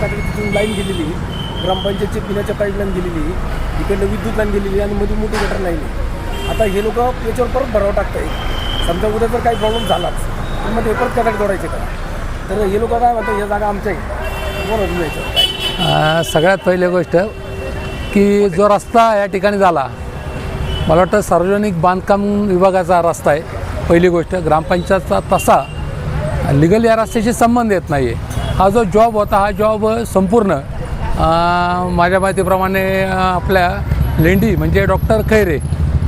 कचडी तिथून लाईन गेलेली, ग्रामपंचायतची पिण्याच्या पाईपलाईन गेलेली, इकडनं विद्युत लाईन गेलेली आणि मध्ये मोठी गटर लाईन. आता हे लोक याच्यावर परत भरावं टाकताय. समजा उद्या जर काही प्रॉब्लेम झालाच तर मग ते परत कचडी जोडायचे का? तर हे लोक काय म्हणतात, हे जागा आमच्या आहे, बरोबर याच्यावर काय. सगळ्यात पहिली गोष्ट की जो रस्ता या ठिकाणी झाला, मला वाटतं सार्वजनिक बांधकाम विभागाचा रस्ता आहे. पहिली गोष्ट, ग्रामपंचायतचा तसा लिगल या रस्त्याशी संबंध येत नाही आहे. हा जो जॉब होता, हा जॉब संपूर्ण माझ्या माहितीप्रमाणे आपल्या लेंडी म्हणजे डॉक्टर खैरे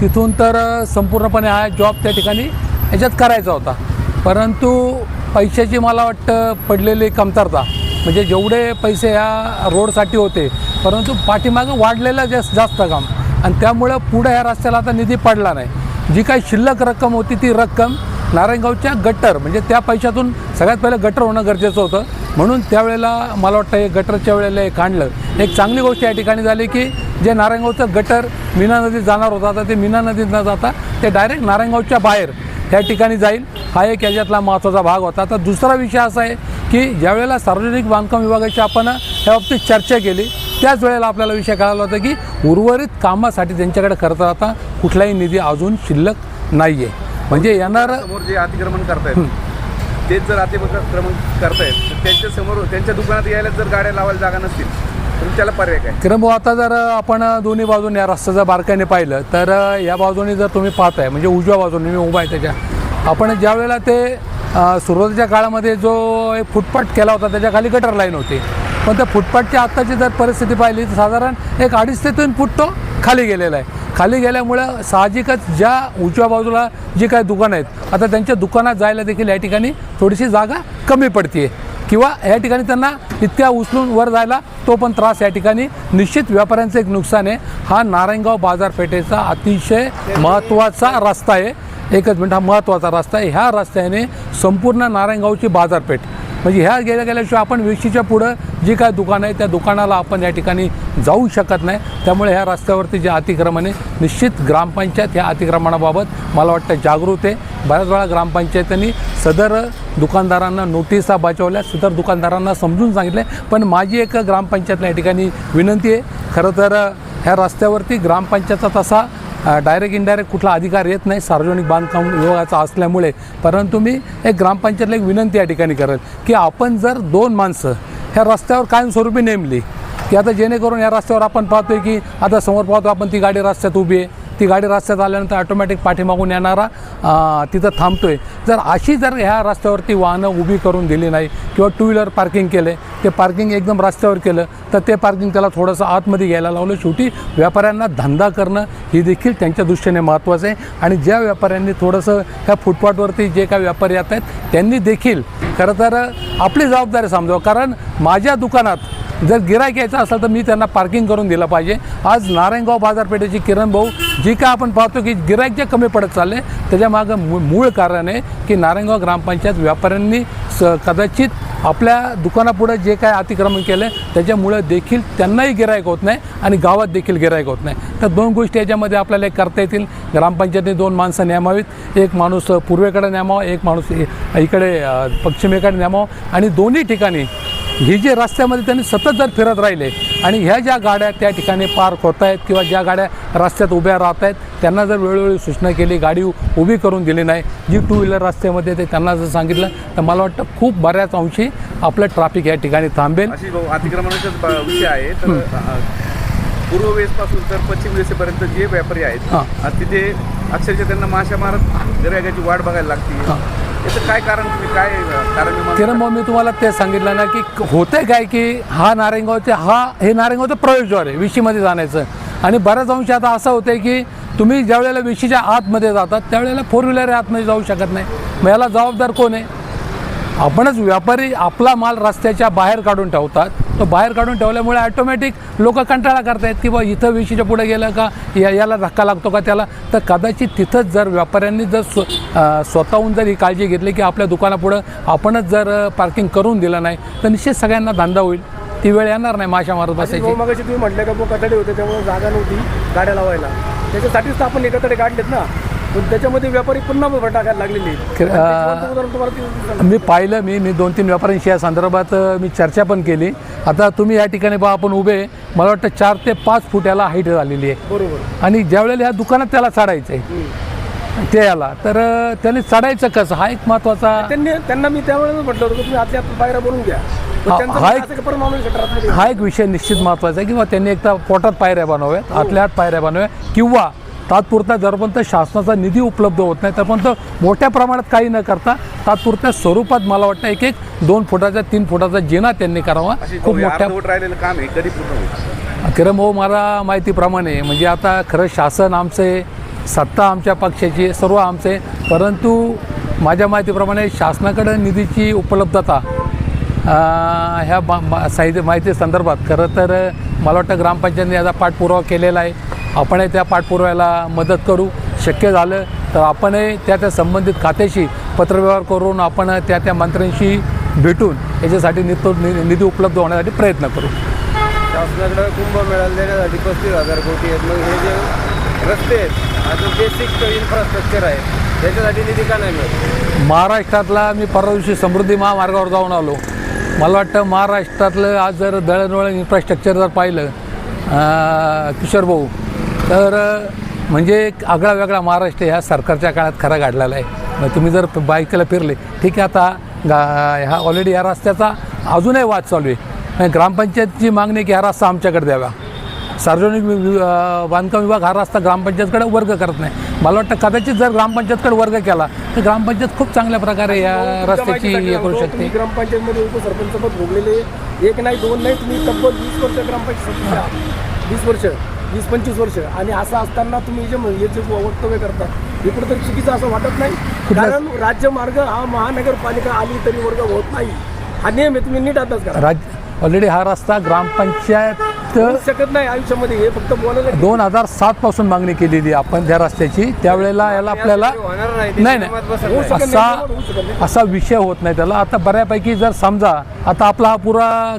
तिथून तर संपूर्णपणे हा जॉब त्या ठिकाणी ह्याच्यात करायचा होता. परंतु पैशाची मला वाटतं पडलेली कमतरता, म्हणजे जेवढे पैसे ह्या रोडसाठी होते परंतु पाठीमागं वाढलेलं जास्त काम, आणि त्यामुळं पुढं ह्या रस्त्याला आता निधी पडला नाही. जी काही शिल्लक रक्कम होती ती रक्कम नारायणगावच्या गटर म्हणजे त्या पैशातून सगळ्यात पहिलं गटर होणं गरजेचं होतं. म्हणून त्यावेळेला मला वाटतं हे गटरच्या वेळेला एक आणलं. एक चांगली गोष्ट या ठिकाणी झाली की जे नारायणगावचं गटर मीना नदीत जाणार होता, तर ते मीना नदीत न जाता ते डायरेक्ट नारायणगावच्या बाहेर ह्या ठिकाणी जाईल. हा एक याच्यातला महत्त्वाचा भाग होता. तर दुसरा विषय असा आहे की ज्यावेळेला सार्वजनिक बांधकाम विभागाची आपण ह्या बाबतीत चर्चा केली त्याच वेळेला आपल्याला विषय कळाला होता की उर्वरित कामासाठी त्यांच्याकडे खरं तर आता कुठलाही निधी अजून शिल्लक नाही आहे. म्हणजे येणारं समोर जे अतिक्रमण करतायत तेच जर अतिक्रमण करतायत तर त्यांच्या समोर त्यांच्या दुकानात यायला जर गाड्या लावायला जागा नसतील तर त्याला पर्याय काय? किरण भाऊ, आता जर आपण दोन्ही बाजूने या रस्त्याचं बारकाईने पाहिलं तर या बाजूने जर तुम्ही पाहताय म्हणजे उजव्या बाजूने मी उभा आहे त्याच्या, आपण ज्या वेळेला ते सुरुवातीच्या काळामध्ये जो एक फुटपाथ केला होता त्याच्या खाली गटर लाईन होती, पण त्या फुटपाथची आत्ताची जर परिस्थिती पाहिली तर साधारण एक 2.5 ते 3 फूट तो खाली गेलेला आहे. खाली गेल्यामुळं साहजिकच ज्या उजव्या बाजूला जी काही दुकानं आहेत आता त्यांच्या दुकानात जायला देखील या ठिकाणी थोडीशी जागा कमी पडते किंवा या ठिकाणी त्यांना इतक्या उचलून वर जायला तो पण त्रास या ठिकाणी निश्चित व्यापाऱ्यांचं एक नुकसान आहे. हा नारायणगाव बाजारपेठेचा अतिशय महत्त्वाचा रस्ता आहे. एकच मिनिट, हा महत्त्वाचा रस्ता आहे. ह्या रस्त्याने संपूर्ण नारायणगावची बाजारपेठ म्हणजे ह्या गेल्याशिवाय आपण वेशीच्या पुढं जी काय दुकानं आहे त्या दुकानाला आपण या ठिकाणी जाऊ शकत नाही. त्यामुळे ह्या रस्त्यावरती जे अतिक्रमण आहे निश्चित ग्रामपंचायत ह्या अतिक्रमणाबाबत मला वाटतं जागृत आहे. बऱ्याच वेळा ग्रामपंचायतींनी सदर दुकानदारांना नोटिसा बजावल्या, सदर दुकानदारांना समजून सांगितले. पण माझी एक ग्रामपंचायतला या ठिकाणी विनंती आहे, खरं तर ह्या रस्त्यावरती ग्रामपंचायतचा तसा डायरेक्ट इनडायरेक्ट कुठला अधिकार येत नाही सार्वजनिक बांधकाम विभागाचा असल्यामुळे, परंतु मी एक ग्रामपंचायतला एक विनंती या ठिकाणी करेल की आपण जर 2 माणसं ह्या रस्त्यावर कायमस्वरूपी नेमली की आता जेणेकरून या रस्त्यावर आपण पाहतोय की आता समोर पाहतो आपण ती गाडी रस्त्यात उभी आहे, ती गाडी रस्त्यात आल्यानंतर ऑटोमॅटिक पाठीमागून येणारा तिथं थांबतोय. जर अशी जर ह्या रस्त्यावरती वाहनं उभी करून दिली नाही किंवा 2 व्हीलर पार्किंग केले, ते पार्किंग एकदम रस्त्यावर केलं तर ते पार्किंग त्याला थोडंसं आतमध्ये घ्यायला लावलं. शेवटी व्यापाऱ्यांना धंदा करणं ही देखील त्यांच्या दृष्टीने महत्त्वाचं आहे. आणि ज्या व्यापाऱ्यांनी थोडंसं ह्या फुटपाथवरती जे काही व्यापारी येत आहेत त्यांनी देखील खरं तर आपली जबाबदारी समजावं. कारण माझ्या दुकानात जर गिऱ्हाईक यायचं असेल तर मी त्यांना पार्किंग करून दिलं पाहिजे. आज नारायणगाव बाजारपेठेची किरण भाऊ जी काय आपण पाहतो की गिऱ्हाईक जे कमी पडत चालले त्याच्यामागं मूळ कारण आहे की नारायणगाव ग्रामपंचायत व्यापाऱ्यांनी कदाचित आपल्या दुकानापुढं जे काय अतिक्रमण केलं त्याच्यामुळं देखील त्यांनाही गिऱ्हाईक होत नाही आणि गावात देखील गिऱ्हाईक होत नाही. तर 2 गोष्टी याच्यामध्ये आपल्याला एक करता येतील. ग्रामपंचायतीने 2 माणसं नेमावीत, एक माणूस पूर्वेकडे नेमावा, एक माणूस इकडे पश्चिमेकडे नेमावा. आणि दोन्ही ठिकाणी ही जे रस्त्यामध्ये त्यांनी सतत जर फिरत राहिले आणि ह्या ज्या गाड्या त्या ठिकाणी पार्क होत आहेत किंवा ज्या गाड्या रस्त्यात उभ्या राहत आहेत त्यांना जर वेळोवेळी सूचना केली, गाडी उभी करून दिली नाही, जी 2 व्हीलर रस्त्यामध्ये ते त्यांना जर सांगितलं तर मला वाटतं खूप बऱ्याच अंशी आपलं ट्रॅफिक या ठिकाणी थांबेल. अशी अतिक्रमणाचाच विषय आहे. तर पूर्व वेसपासून तर पश्चिम वेसेपर्यंत जे व्यापारी आहेत तिथे अक्षरशः त्यांना माशा मारत गिऱ्हाईकाची वाट बघायला लागते. याचं काय कारण, तुम्ही काय कारण? किरण भाऊ, मी तुम्हाला ते सांगितलं ना की होतंय काय की हे नारायणगावचं प्रवेशद्वार आहे विशीमध्ये जाण्याचं. आणि बऱ्याच अंशी आता असं होतं की तुम्ही ज्या वेळेला विशीच्या आतमध्ये जातात त्यावेळेला 4 व्हीलर आतमध्ये जाऊ शकत नाही. मग याला जबाबदार कोण आहे? आपणच. व्यापारी आपला माल रस्त्याच्या बाहेर काढून ठेवतात. तो बाहेर काढून ठेवल्यामुळे ऑटोमॅटिक लोक कंटाळा करतायत की बा इथं विशीच्या पुढे गेलं का याला धक्का लागतो का त्याला. तर कदाचित तिथंच जर व्यापाऱ्यांनी जर स्वतःहून जर ही काळजी घेतली की आपल्या दुकानापुढं आपणच जर पार्किंग करून दिलं नाही तर निश्चित सगळ्यांना धंदा होईल. ती वेळ येणार नाही माशा मारत बसायची. मगाशी तुम्ही म्हटलं का कचडे होते त्यामुळे जागा नव्हती गाड्या लावायला, त्याच्यासाठीच तर आपण हे कचडे काढलेत ना. पण त्याच्यामध्ये व्यापारी पुन्हा भर टाकायला लागलेले आहेत. त्याच्यावरचं उदाहरण तुम्हाला दिसतं. मी पाहिलं, मी 2-3 व्यापाऱ्यांशी या संदर्भात मी चर्चा पण केली. आता तुम्ही या ठिकाणी बा आपण उभे, मला वाटतं 4 ते 5 फूट याला हाईट झालेली आहे बरोबर. आणि ज्यावेळेला ह्या दुकानात त्याला चढायचं आहे ते याला, तर त्यांनी चढायचं कसं हा एक महत्त्वाचा. त्यांना मी त्यावेळेस म्हटलं होतं की तुम्ही आतल्या पायऱ्या बनवून घ्या. पण त्यांचं हा एक- असं की परत माणूस गटारात हा एक विषय निश्चित महत्त्वाचा आहे किंवा त्यांनी एकदा पोटात पायऱ्या बनवाव्यात, आतल्या आत पायऱ्या बनवाव्या, किंवा तात्पुरता जरपर्यंत शासनाचा निधी उपलब्ध होत नाही तोपर्यंत मोठ्या प्रमाणात काही न करता तात्पुरत्या स्वरूपात मला वाटतं एक 2 फुटाचा 3 फुटाचा जिना त्यांनी करावा. खूप मोठ्या अर्धवट राहिलेलं काम आहे, कधी पूर्ण होईल? खरं भाऊ मला माहितीप्रमाणे म्हणजे आता खरं शासन आमचे, सत्ता आमच्या पक्षाची, सर्व आमचे, परंतु माझ्या माहितीप्रमाणे शासनाकडे निधीची उपलब्धता ह्या साहित्य माहिती संदर्भात खरं तर मला वाटतं ग्रामपंचायतीने याचा पाठपुरावा केलेला आहे. आपणही त्या पाठपुराव्याला मदत करू. शक्य झालं तर आपणही त्या संबंधित खात्याशी पत्रव्यवहार करून आपण त्या मंत्र्यांशी भेटून याच्यासाठी निधी उपलब्ध होण्यासाठी प्रयत्न करू. शासनाकडे कुंभमेळ्याला देण्यासाठी 35,000 कोटी आहेत. मग हे जे रस्ते आहेत, अजून बेसिक इन्फ्रास्ट्रक्चर आहे, त्याच्यासाठी निधी का नाही मिळत? महाराष्ट्रातला मी परवा दिवशी समृद्धी महामार्गावर जाऊन आलो. मला वाटतं महाराष्ट्रातलं आज जर दळणवळण इन्फ्रास्ट्रक्चर जर पाहिलं किशोर भाऊ, तर म्हणजे एक आगळा वेगळा महाराष्ट्र ह्या सरकारच्या काळात खरा घडलेला आहे. मग तुम्ही जर बाईकला फिरले, ठीक आहे, आता ह्या ऑलरेडी या रस्त्याचा अजूनही वाद चालू आहे. ग्रामपंचायतची मागणी की हा रस्ता आमच्याकडे द्यावा. सार्वजनिक बांधकाम विभाग हा रस्ता ग्रामपंचायतकडे वर्ग करत नाही. मला वाटतं कदाचित जर ग्रामपंचायतकडे वर्ग केला तर ग्रामपंचायत खूप चांगल्या प्रकारे या रस्त्याची हे करू शकते. तुम्ही ग्रामपंचायतमध्ये उपसरपंच पद भोगलेले 1 नाही 2 नाही, तुम्ही तब्बल 20 वर्ष ग्रामपंचायत 20-25 वर्ष, आणि असं असताना तुम्ही हे जे वक्तव्य करता हे कुठंतरी चुकीचं असं वाटत नाही? कारण राज्यमार्ग हा महानगरपालिका आली तरी वर्ग होत नाही, हा नियम आहे. तुम्ही नीट अभ्यास करा. ऑलरेडी हा रस्ता ग्रामपंचायत होऊ शकत नाही आयुष्यामध्ये, हे फक्त बोलायला. 2007 पासून मागणी केलेली आपण त्या रस्त्याची. त्यावेळेला याला आपल्याला होणार नाही, ते नाही नियमात बसत होऊ नाही. शकत नाही. असा विषय होत नाही त्याला. आता बऱ्यापैकी जर समजा आता आपला हा पुरा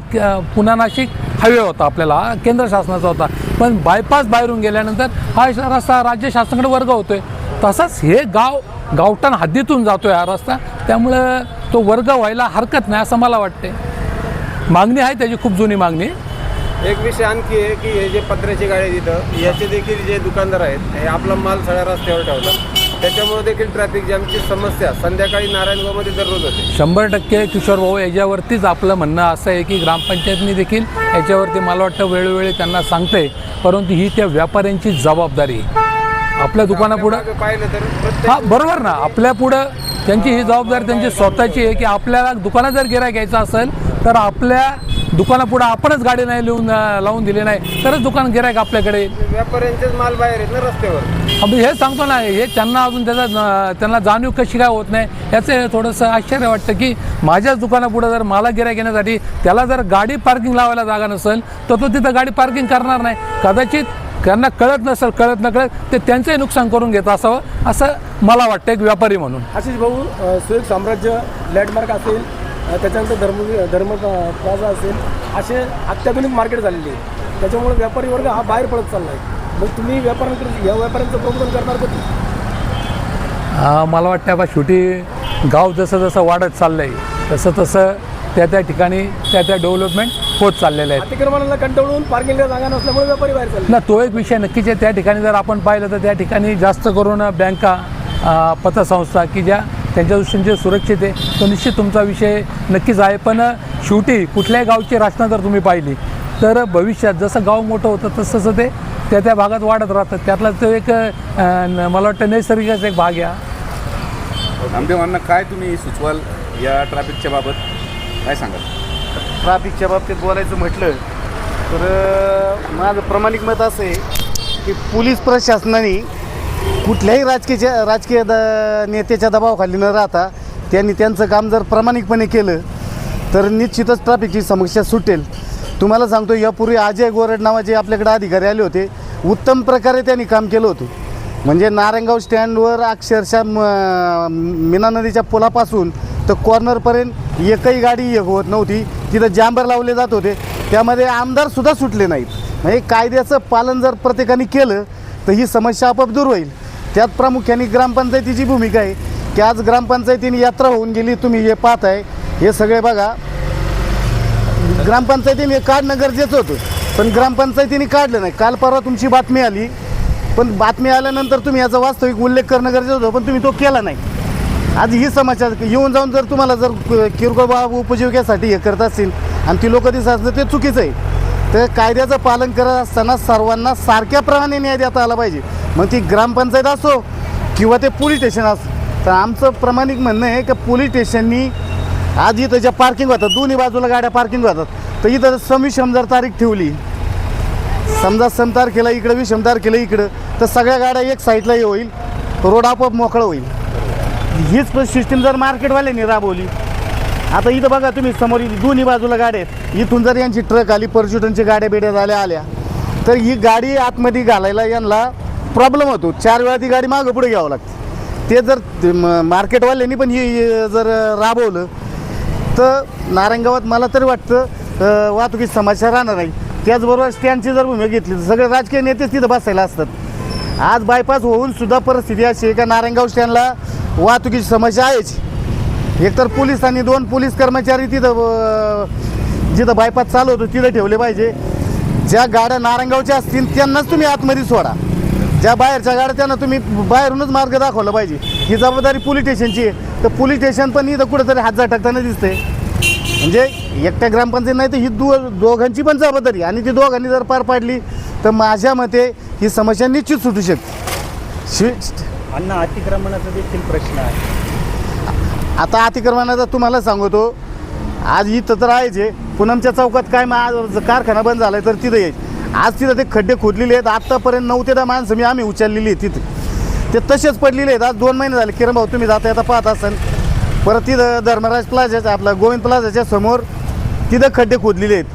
पुणे नाशिक हायवे होता, आपल्याला हा केंद्र शासनाचा होता, पण बायपास बाहेरून गेल्यानंतर हा रस्ता राज्य शासनाकडे वर्ग होतोय. तसाच हे गावठाण हद्दीतून जातोय हा रस्ता, त्यामुळं तो वर्ग व्हायला हरकत नाही असं मला वाटते. मागणी आहे त्याची, खूप जुनी मागणी. एक विषय आणखी आहे की हे जे पत्र्याची गाडी तिथं, याचे देखील जे दुकानदार आहेत हे आपला माल सगळ्या रस्त्यावर ठेवतात. त्याच्यामुळे देखील ट्रॅफिक जॅमची समस्या संध्याकाळी नारायणगावमध्ये दररोज होते. 100% किशोर भाऊ, याच्यावरतीच आपलं म्हणणं असं आहे की ग्रामपंचायतनी देखील याच्यावरती मला वाटतं वेळोवेळी त्यांना सांगते, परंतु ही त्या व्यापाऱ्यांची जबाबदारी आहे. आपल्या दुकानापुढं मागं पाहिलं तर प्रत्येक हा बरोबर ना, आपल्या पुढं त्यांची ही जबाबदारी त्यांची स्वतःची आहे की आपल्याला दुकानात जर गिऱ्हाईक घ्यायचं असेल तर आपल्या दुकानापुढं आपणच गाडी नाही लावून दिली नाही तरच दुकान गिऱ्हाईक आपल्याकडे. व्यापाऱ्यांचेच माल बाहेर आहेत ना रस्त्यावर. आम्ही हे सांगतो ना, हे त्यांना अजून त्यांना जाणीव कशी काय होत नाही याचं थोडंसं आश्चर्य वाटतं की माझ्याच दुकानापुढं जर मला गिऱ्हाईक घेण्यासाठी त्याला जर गाडी पार्किंग लावायला जागा नसेल तर तो तिथं गाडी पार्किंग करणार नाही. कदाचित त्यांना कळत नसेल, कळत नकळत ते त्यांचंही नुकसान करून घेत असावं असं मला वाटतं एक व्यापारी म्हणून. आशिष भाऊ, सुयोग साम्राज्य लँडमार्क असेल, त्याच्यानंतर धर्म प्लाझा असेल, असे अत्याधुनिक मार्केट झालेली आहे. त्याच्यामुळे व्यापारी वर्ग हा बाहेर पडत चालला आहे. मग तुम्ही व्यापाऱ्यांकडे या व्यापाऱ्यांचं प्रबोधन करणार कधी? मला वाटतं बा शेवटी गाव जसं जसं वाढत चाललं आहे तसं त्या ठिकाणी त्या डेव्हलपमेंट होत चाललेलं आहे. अतिक्रमणाला कंटाळून पार्किंगला जागा नसल्यामुळे व्यापारी बाहेर चालले. ना तो एक विषय नक्कीच आहे. त्या ठिकाणी जर आपण पाहिलं तर त्या ठिकाणी जास्त करून बँका, पतसंस्था की ज्या त्यांच्या दृष्टीने जे सुरक्षित आहे तो निश्चित तुमचा विषय नक्कीच आहे. पण शेवटी कुठल्याही गावची रचना जर तुम्ही पाहिली तर भविष्यात जसं गाव मोठं होतं तसं ते त्या भागात वाढत राहतं. त्यातला तो एक मला वाटतं नैसर्गिकच एक भाग आहे. नामदेवांना काय तुम्ही सुचवाल या ट्रॅफिकच्या बाबत, काय सांगाल? ट्रॅफिकच्या बाबतीत बोलायचं म्हटलं तर माझं प्रामाणिक मत असं आहे की पोलीस प्रशासनाने कुठल्याही राजकीय नेत्याच्या दबावाखाली न राहता त्यांनी त्यांचं काम जर प्रामाणिकपणे केलं तर निश्चितच ट्रॅफिकची समस्या सुटेल. तुम्हाला सांगतो, यापूर्वी अजय गोरड नावाचे आपल्याकडे अधिकारी आले होते. उत्तम प्रकारे त्यांनी काम केलं होतं. म्हणजे नारायणगाव स्टँडवर अक्षरशः मीना नदीच्या पुलापासून तर कॉर्नरपर्यंत एकही गाडी होत नव्हती. तिथं जांबर लावले जात होते, त्यामध्ये आमदारसुद्धा सुटले नाहीत. म्हणजे कायद्याचं पालन जर प्रत्येकाने केलं तर ही समस्या आपोआप दूर होईल. त्यात प्रामुख्याने ग्रामपंचायतीची भूमिका आहे की आज ग्रामपंचायतीने यात्रा होऊन गेली, तुम्ही हे पाहत आहे, हे सगळे बघा. ग्रामपंचायतीने काढणं गरजेचं होतं, पण ग्रामपंचायतीने काढलं नाही. काल परवा तुमची बातमी आली, पण बातमी आल्यानंतर तुम्ही याचा वास्तविक उल्लेख करणं गरजेचं होतं, पण तुम्ही तो केला नाही. आज ही समस्या येऊन जाऊन जर तुम्हाला जर किरकोळ बाब उपजीविकेसाठी हे करत असतील आणि ती लोक दिसत असतील, ते चुकीचं आहे. तर कायद्याचं पालन करत असताना सर्वांना सारख्याप्रमाणे न्याय देता आला पाहिजे, मग ती ग्रामपंचायत असो किंवा ते पोलीस स्टेशन असो. तर आमचं प्रामाणिक म्हणणं आहे की पोलीस स्टेशननी आज इथं ज्या पार्किंग होतात, दोन्ही बाजूला गाड्या पार्किंग होतात, तर इथं सम जर तारीख ठेवली, समजा सम तारखेला इकडं, विषम तारखेला इकडं, तर सगळ्या गाड्या एक साईडला हे होईल, रोड आपोआप मोकळं होईल. हीच सिस्टीम जर मार्केटवाल्यांनी राबवली, आता इथं बघा तुम्ही समोर दोन्ही बाजूला गाड्या आहेत, इथून जर यांची ट्रक आली, पर्च्युटनची गाड्या बिड्या आल्या तर ही गाडी आतमध्ये घालायला यांना प्रॉब्लेम होतो. 4 वेळा ती गाडी मागं पुढे घ्यावं लागते. ते जर मार्केटवाल्यांनी पण ही जर राबवलं तर नारायणगावात मला तरी वाटतं वाहतुकीची समस्या राहणार नाही. त्याचबरोबर स्टँडची जर भूमिका घेतली तर सगळे राजकीय नेतेच तिथं बसायला असतात. आज बायपास होऊन सुद्धा परिस्थिती अशी आहे का नारायणगाव स्टँडला वाहतुकीची समस्या आहेच. एकतर पोलीस आणि 2 पोलीस कर्मचारी तिथं जिथं बायपास चालू होतो तिथं ठेवले पाहिजे. ज्या गाड्या नारायणगावच्या असतील त्यांनाच तुम्ही आतमध्ये सोडा, ज्या बाहेरच्या गाड्या त्यांना तुम्ही बाहेरूनच मार्ग दाखवला पाहिजे. ही जबाबदारी पोलीस स्टेशनची आहे. तर पोलीस स्टेशन पण इथं कुठेतरी हात झटकताना दिसते. म्हणजे एकट्या ग्रामपंचायत नाही तर ही दोघांची पण जबाबदारी, आणि ती दोघांनी जर पार पाडली तर माझ्या मते ही समस्या निश्चित सुटू शकते. अन्न अतिक्रमणाचा देखील प्रश्न आहे. आता अतिक्रमणाचा तुम्हाला सांगतो, आज इथं तर आहेच आहे. पूनमच्या चौकात काय कारखाना बंद झाला आहे तर तिथं यायचे. आज तिथं ते खड्डे खोदलेले आहेत. आत्तापर्यंत 9 ते 10 माणसं आम्ही उचललेली आहेत तिथे, ते तसेच पडलेले आहेत. आज 2 महिने झाले. किरण भाऊ तुम्ही जाता येता पाहत असाल. परत तिथं धर्मराज प्लाझाच्या आपला गोविंद प्लाझाच्या समोर तिथं खड्डे खोदलेले आहेत.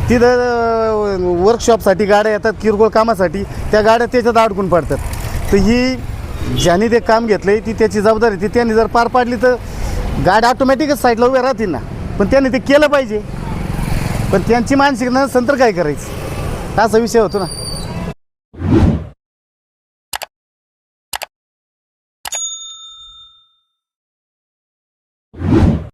तिथं वर्कशॉपसाठी गाड्या येतात किरकोळ कामासाठी, त्या गाड्या त्याच्यात अडकून पडतात. तर ही ज्यांनी ते काम घेतलं आहे ती त्याची जबाबदारी, ती त्यांनी जर पार पाडली तर गाड्या ऑटोमॅटिकच साईडला उभ्या राहतील ना. पण त्यांनी ते केलं पाहिजे, पण त्यांची मानसिकता नंतर काय करायचं, असा विषय होतो ना.